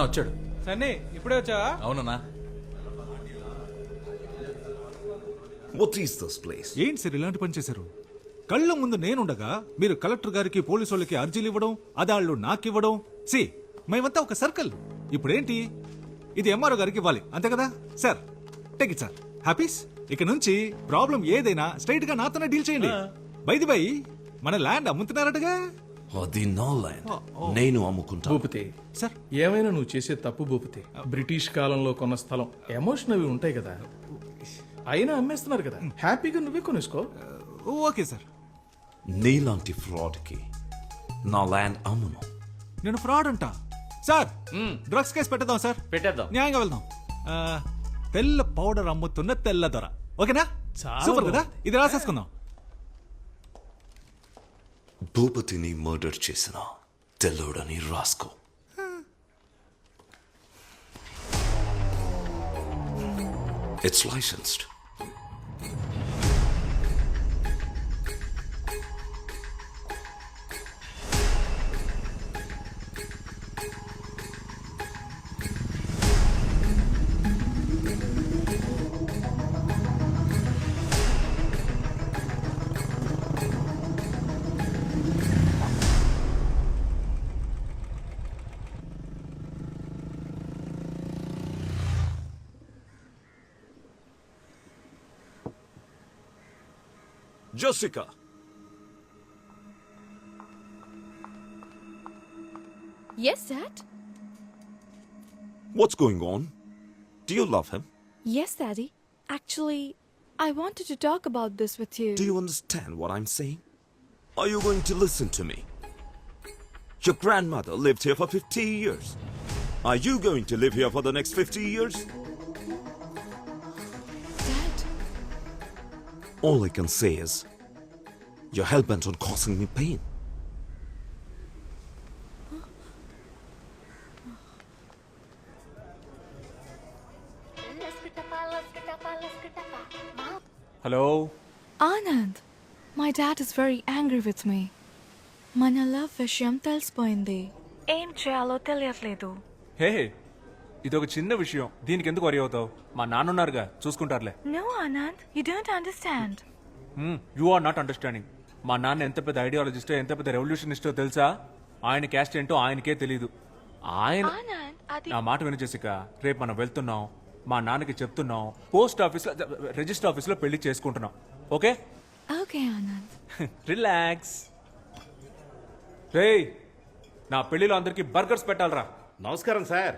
వచ్చాడు. సన్నీ ఇప్పుడే వచ్చావా? అవునన్నా. What is this place? ఏంటి సార్ ఇలాంటి పని చేశారు? కళ్ళ ముందు నేనుండగా మీరు కలెక్టర్ గారికి పోలీసు వాళ్ళకి అర్జీలు ఇవ్వడం, అదాళ్ళు నాకివ్వడం. సి మేమంతా ఒక సర్కిల్. ఇప్పుడేంటి, ఇది ఎంఆర్ఓ గారికి ఇవ్వాలి అంతే కదా సార్? Take it sir. హ్యాపీస్. ఇక నుంచి ప్రాబ్లం ఏదైనా స్ట్రైట్ గా నాతోనే డీల్ చేయండి. బైది బై మన ల్యాండ్ అమ్ముతున్నారటగా? అది నా ల్యాండ్, నేను అమ్ముకుంటా. భూపతి సార్ ఏమైనా నువ్వు చేసే తప్పు భూపతి. బ్రిటిష్ కాలంలో కొన్న స్థలం, ఎమోషన్ అవి ఉంటాయి కదా, అయినా అమ్మేస్తున్నారు కదా, హ్యాపీగా నువ్వే కొనేసుకో. Okay sir. నీలాంటి ఫ్రాడ్ కి నా ల్యాండ్ అమ్మును. నేను ఫ్రాడ్ అంటా సార్? డ్రగ్స్ కేసు పెట్టేద్దాం సార్. పెట్టేద్దాం. న్యాయంగా వెళ్దాం. తెల్ల పౌడర్ అమ్ముతున్న తెల్ల దొర. ఓకేనా? సూపర్ కదా. ఇది రాసేసుకుందాం. భూపతిని మర్డర్ చేసిన తెల్లోడని రాసుకో. It's licensed. Jessica. Yes, Dad? What's going on? Do you love him? Yes, Daddy. Actually, I wanted to talk about this with you. Do you understand what I'm saying? Are you going to listen to me? Your grandmother lived here for 50 years. Are you going to live here for the next 50 years? Dad, All I can say is, you're hell-bent on causing me pain. Hello Anand, my dad is very angry with me. మన love విషయం తెలిసిపోయింది. ఏం చేయాలో తెలియట్లేదు. హే ఇది ఒక చిన్న విషయం, దీనికి ఎందుకు వరి అవుతావు? మా నాన్నున్నారుగా, చూసుకుంటారులే. No, Anand, you don't understand. You are not understanding. మా నాన్న ఎంత పెద్ద ఐడియాలజిస్టో, ఎంత పెద్ద రెవల్యూషనిస్టో తెలుసా? ఆయన క్యాస్ట్ ఏంటో ఆయనకే తెలీదు. ఆయన Anand, అది నా మాట విని జెసిక, రేపు మనం వెళ్తున్నాం, మా నాన్నకి చెప్తున్నాం, పోస్ట్ ఆఫీస్ లో రిజిస్టర్ ఆఫీస్ లో పెళ్లి చేసుకుంటున్నాం. ఓకే? ఓకే ఆనంద్. రిలాక్స్. రేయ్, నా పెళ్లిలో అందరికి బర్గర్స్ పెట్టాలరా. నమస్కారం సార్.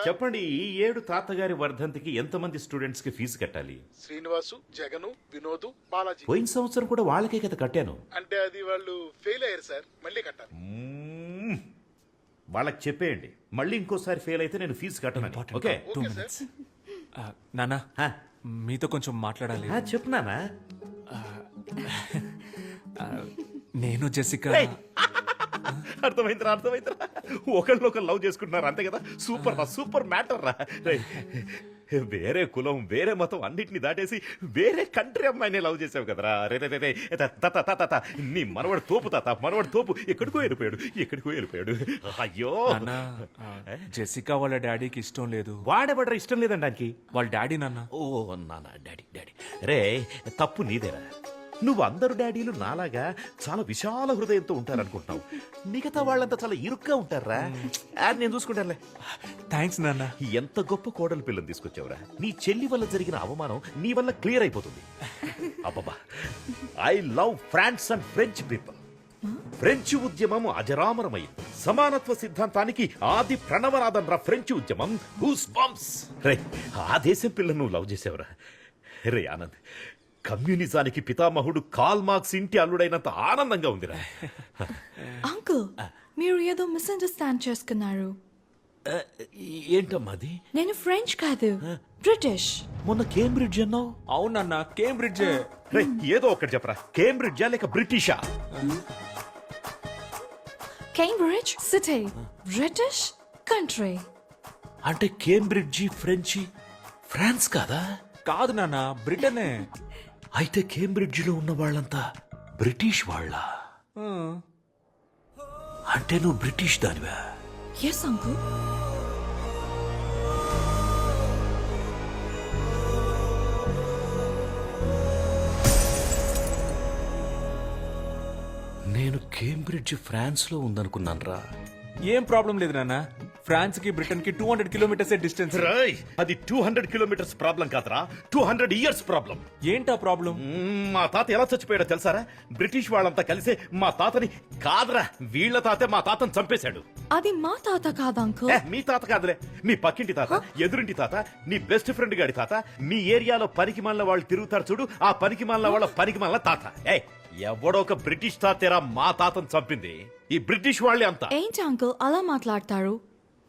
చెప్పండి, ఈ ఏడు తాతగారి వర్ధంతికి ఎంతమంది స్టూడెంట్స్ కి ఫీజు కట్టాలి? శ్రీనివాసు, జగను, వినోదు, బాలాజీ. పోయిన సంవత్సరం కూడా వాళ్ళకే కదా కట్టాను. అంటే అది వాళ్ళు ఫెయిల్ అయ్యారు సార్, మళ్ళీ కట్టాలి. వాళ్ళకి చెప్పేయండి, మళ్ళీ ఇంకోసారి ఫెయిల్ అయితే నేను ఫీజు కట్టను. ఓకే? 2 minutes. నాన్న, మీతో కొంచెం మాట్లాడాలి. చెప్తున్నానా? నేను జెసిక. అర్థమైందిరా. ఒకళ్ళొకరు లవ్ చేసుకుంటున్నారు అంతే కదా. సూపర్ రా, సూపర్ మ్యాటర్ రా. వేరే కులం, వేరే మతం అన్నిటిని దాటేసి వేరే కంట్రీ అమ్మాయిని లవ్ చేసావు కదరా. రే నీ మనవడు తోపు తాత, మనవడు తోపు. ఎక్కడికో వెళ్ళిపోయాడు. అయ్యో, జెసికా వాళ్ళ డాడీకి ఇష్టం లేదు. వాడేబడ్రా ఇష్టం లేదండానికి? వాళ్ళ డాడీ నాన్న. ఓ నాన్న, డాడీ. రే, తప్పు నీదేరా. నువ్వు అందరు డాడీలు నాలాగా చాలా విశాల హృదయంతో ఉంటారనుకుంటున్నావు. మిగతా వాళ్ళంతా చాలా ఇరుగ్గా ఉంటారా. నేను చూసుకుంటానులే. థ్యాంక్స్ నాన్న. ఎంత గొప్ప కోడలు పిల్లని తీసుకొచ్చావురా. నీ చెల్లి వల్ల జరిగిన అవమానం నీ వల్ల క్లియర్ అయిపోతుంది. అబ్బబ్బా, I love France and French people. French ఉద్యమం అజరామరమైంది. సమానత్వ సిద్ధాంతానికి ఆది ప్రణవనాదం రా ఫ్రెంచ్ ఉద్యమం. Who's bumps. రే, ఆ దేశం పిల్లను నువ్వు లవ్ చేసావురా. రే ఆనంద్, కమ్యూనిజానికి పితామహుడు కాల్ మార్క్స్ ఇంటి అల్లుడైనంత ఆనందంగా ఉందిరా. అంకుల్, మీరు ఏదో మిస్అండర్స్టాండ్ చేసుకున్నారు. ఏంటమ్మా అది? నేను ఫ్రెంచ్ కాదు, బ్రిటిష్. మొన్న కేంబ్రిడ్జ్ అన్నావు. అవునన్నా, కేంబ్రిడ్జ్. ఏదో ఒకటి చెప్పరా, కేంబ్రిడ్జా లేక బ్రిటిషా? Cambridge city, British country. అంటే కేంబ్రిడ్జి ఫ్రెంచి, ఫ్రాన్స్ కాదా? కాదు నాన్న, బ్రిటనే. అయితే కేంబ్రిడ్జిలో ఉన్న వాళ్ళంతా బ్రిటిష్ వాళ్ళ? అంటే నువ్వు బ్రిటిష్ దానివా? Yes uncle. నేను కేంబ్రిడ్జ్ ఫ్రాన్స్ లో ఉందనుకున్నాను రా. ఏం ప్రాబ్లం లేదు నాన్న. ఫ్రాన్స్ కి బ్రిటన్ కి 200 కిలోమీటర్స్ డిస్టెన్స్. రాయ్, అది 200 కిలోమీటర్స్ ప్రాబ్లం కాదురా, 200 ఇయర్స్ ప్రాబ్లం. ఏంటా ప్రాబ్లం? మా తాత ఎలా చచ్చిపోయాడో తెలుసారా? బ్రిటిష్ వాళ్ళంతా కలిసే మా తాతని కాదురా, వీళ్ళ తాతే మా తాతని చంపేశాడు. అది మా తాత కాదు అంకుల్. మీ తాత కాదులే, మీ పక్కింటి తాత, ఎదురింటి తాత, నీ బెస్ట్ ఫ్రెండ్ గాడి తాత, మీ ఏరియాలో పనికి మాలిన వాళ్ళు తిరుగుతారు చూడు, ఆ పనికి మాలిన వాళ్ళ పనికి మాలిన తాత. ఎవడో ఒక బ్రిటిష్ తాతేరా మా తాతను చంపింది. ఈ బ్రిటిష్ వాళ్ళే అంతా. ఏంటి అంకుల్ అలా మాట్లాడతారు?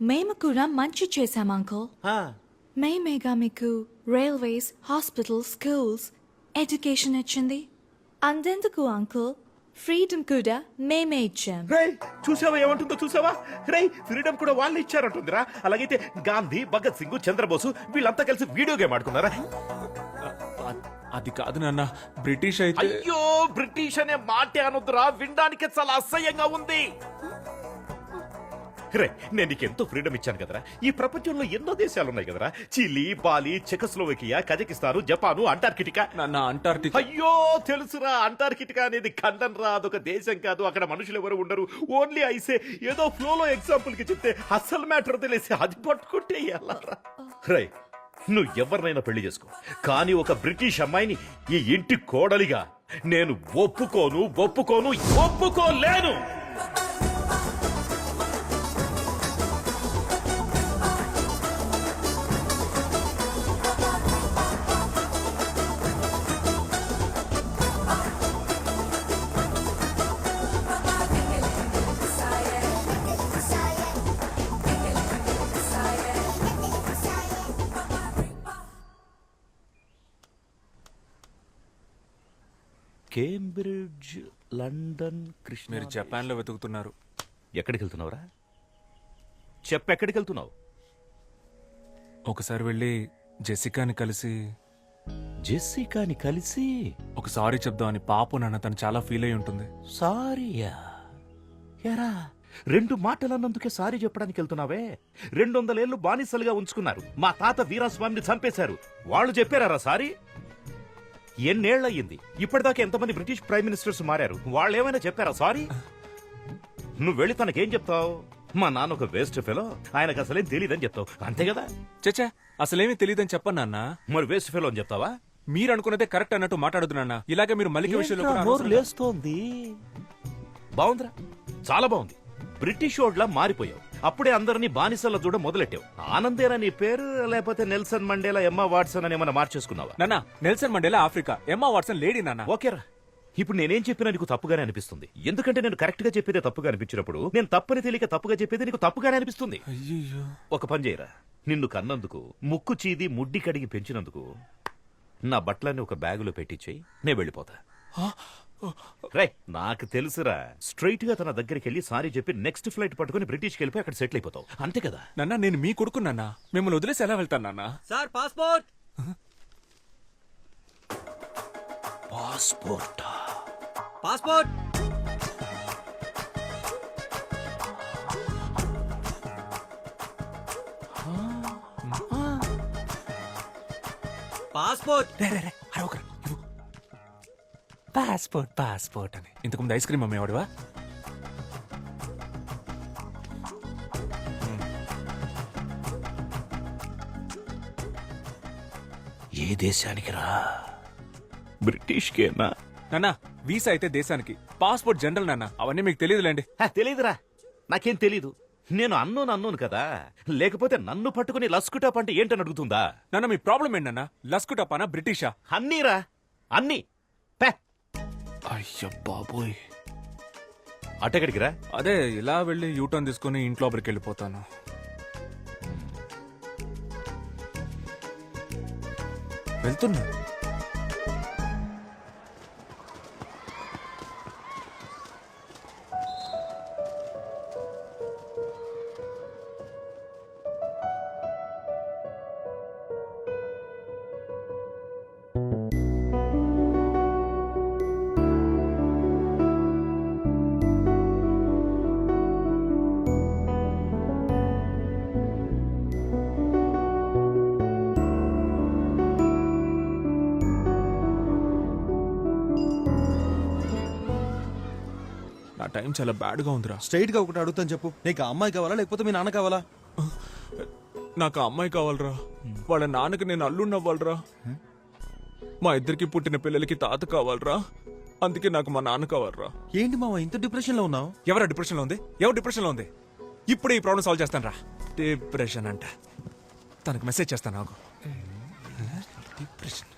మేము కూడా మంచి చేశాం అంకుల్. మేమేగా మీకు రైల్వేస్, హాస్పిటల్స్, స్కూల్స్, ఎడ్యుకేషన్ ఇచ్చింది. అంతెందుకు అంకుల్, ఫ్రీడమ్ కూడా మేమే ఇచ్చాం. రేయ్, చూసావా ఏమంటుందో చూసావా? రేయ్, ఫ్రీడమ్ కూడా వాళ్ళు ఇచ్చారంటుందిరా. అలాగైతే గాంధీ, భగత్ సింగ్, చంద్రబోసు వీళ్ళంతా కలిసి వీడియో గేమ్ ఆడుకున్నారా? అది కాదు నాన్న, బ్రిటిష్ అయితే. అయ్యో, బ్రిటిష్ అనే మాటే అనొద్దురా, వినడానికి చాలా అసహ్యంగా ఉంది. రే, నేను నీకు ఎంతో ఫ్రీడమ్ ఇచ్చాను కదరా. ఈ ప్రపంచంలో ఎన్నో దేశాలు ఉన్నాయి కదరా. Chile, Bali, Czechoslovakia, Kazakhstan, Japan, Antarctica. నాన్న అంటార్టికా. అయ్యో తెలుసురా, అంటార్కిటికా అనేది ఖండం రా, అదొక దేశం కాదు. అక్కడ మనుషులు ఎవరు ఉండరు. ఓన్లీ ఐసే. ఏదో ఫ్లోలో ఎగ్జాంపుల్ కి చెప్తే అస్సలు మ్యాటర్ తెలిసి అది పట్టుకుంటే ఎలా రా? రై, నువ్వు ఎవరినైనా పెళ్లి చేసుకో, కానీ ఒక బ్రిటిష్ అమ్మాయిని ఈ ఇంటి కోడలిగా నేను ఒప్పుకోలేను. Cambridge, London, Krishna. మీరు జపాన్ లో వెతుకుతున్నారు. ఎక్కడికి వెళ్తున్నావురా? చెప్పెక్కడికి వెళ్తున్నావు? ఒకసారి వెళ్ళి జెసికాని కలిసి జెస్సికాని కలిసి ఒక సారీ చెప్దామని. పాపం నాన్న, తను చాలా ఫీల్ అయి ఉంటుంది. సారీయా? ఎరా, 2 మాటలన్నందుకే సారీ చెప్పడానికి వెళ్తున్నావే? 200 ఏళ్లు బానిసలుగా ఉంచుకున్నారు. మా తాత వీరాస్వామిని చంపేశారు. వాళ్ళు చెప్పారా సారీ? ఎన్నేళ్లయ్యింది? ఇప్పటిదాకా ఎంతమంది బ్రిటిష్ ప్రైమ్ మినిస్టర్స్ మారారు? వాళ్ళు ఏమైనా చెప్పారా సారీ? నువ్వు వెళ్ళి తనకేం చెప్తావు? మా నాన్న ఒక వేస్ట్ ఫెలో, ఆయనకు అసలేం తెలియదని చెప్తావు, అంతే కదా? చచ్చా, అసలేమీ తెలియదని చెప్పను నాన్న. మరి వేస్ట్ ఫెలో అని చెప్తావా? మీరు అనుకున్నదే కరెక్ట్ అన్నట్టు మాట్లాడదు నాన్న. ఇలాగే మీరు మల్లిక విషయంలో కూడా నోరు అనవసరంగా- లేస్తోంది. బాగుందిరా, చాలా బాగుంది. బ్రిటిష్ ఓడ్లా మారిపోయావు. అప్పుడే అందరినీ బానిసల్లో చూడ మొదలెట్టావు. ఆనందేనా నీ పేరు? లేకపోతే నెల్సన్ మండేలా, ఎమ్మా వాట్సన్ అని ఏమన్నా మార్చేసుకున్నావా? నాన్న, Nelson Mandela Africa, Emma Watson lady నాన్న. ఓకేరా, ఇప్పుడు నేనేం చెప్పినా నీకు తప్పుగానే అనిపిస్తుంది. ఎందుకంటే నేను కరెక్ట్ గా చెప్పేదే తప్పుగా అనిపించినప్పుడు, నేను తప్పని తెలియక తప్పుగా చెప్పేది నీకు తప్పుగానే అనిపిస్తుంది. అయ్యో, ఒక పని చేయరా, నిన్ను కన్నందుకు, ముక్కు చీది ముడ్డి కడిగి పెంచినందుకు నా బట్టలన్నీ ఒక బ్యాగులో పెట్టించేయి, నేను వెళ్ళిపోతా. రే, నాకు తెలుసురా, స్ట్రైట్ గా తన దగ్గరికి వెళ్ళి సారీ చెప్పి నెక్స్ట్ ఫ్లైట్ పట్టుకుని బ్రిటిష్కి వెళ్ళిపోయి అక్కడ సెటిల్ అయిపోతావు, అంతే కదా? నాన్న, నేను మీ కొడుకు నాన్న. మిమ్మల్ని వదిలేసి ఎలా వెళ్తాను నాన్న? Sir passport. Passport passport. Passport. Passport passport అని ఇంతకుముందు ఐస్ క్రీమ్ అమ్మేవాడువా? ఏ దేశానికి రా? బ్రిటిష్కేనా? నాన్న, వీసా అయితే దేశానికి, పాస్పోర్ట్ జనరల్ నాన్న. అవన్నీ మీకు తెలియదులేండి. తెలీదురా, నాకేం తెలీదు. నేను అన్నోను కదా, లేకపోతే నన్ను పట్టుకుని లస్కుటాప్ అంటే ఏంటని అడుగుతుందా? నాన్న, మీ ప్రాబ్లం ఏంటన్నా? లస్కుటపానా, బ్రిటిషా? అన్నీరా, అన్నీ. అయ్యో బాబోయ్. అటెక్కడికి రా? అదే ఇలా వెళ్ళి యూటర్న్ తీసుకుని ఇంట్లోపలికి వెళ్ళిపోతాను. వెళ్తున్నా. నా టైం చాలా బ్యాడ్గా ఉందిరా. స్ట్రైట్ గా ఒకటి అడుగుతాను చెప్పు, నీకు ఆ అమ్మాయి కావాలా లేకపోతే మీ నాన్న కావాలా? నాకు ఆ అమ్మాయి కావాలరా. వాళ్ళ నాన్నకి నేను అల్లుడిని అవ్వాలరా. మా ఇద్దరికి పుట్టిన పిల్లలకి తాత కావాలరా. అందుకే నాకు మా నాన్న కావాలరా. ఏంటి మామ ఇంత డిప్రెషన్ లో ఉన్నావు? ఎవరా డిప్రెషన్లో ఉంది? ఎవరు డిప్రెషన్లో ఉంది? ఇప్పుడే ఈ ప్రాబ్లం సాల్వ్ చేస్తాను రా. డిప్రెషన్ అంట. తనకు మెసేజ్ చేస్తాను నాకు. డిప్రెషన్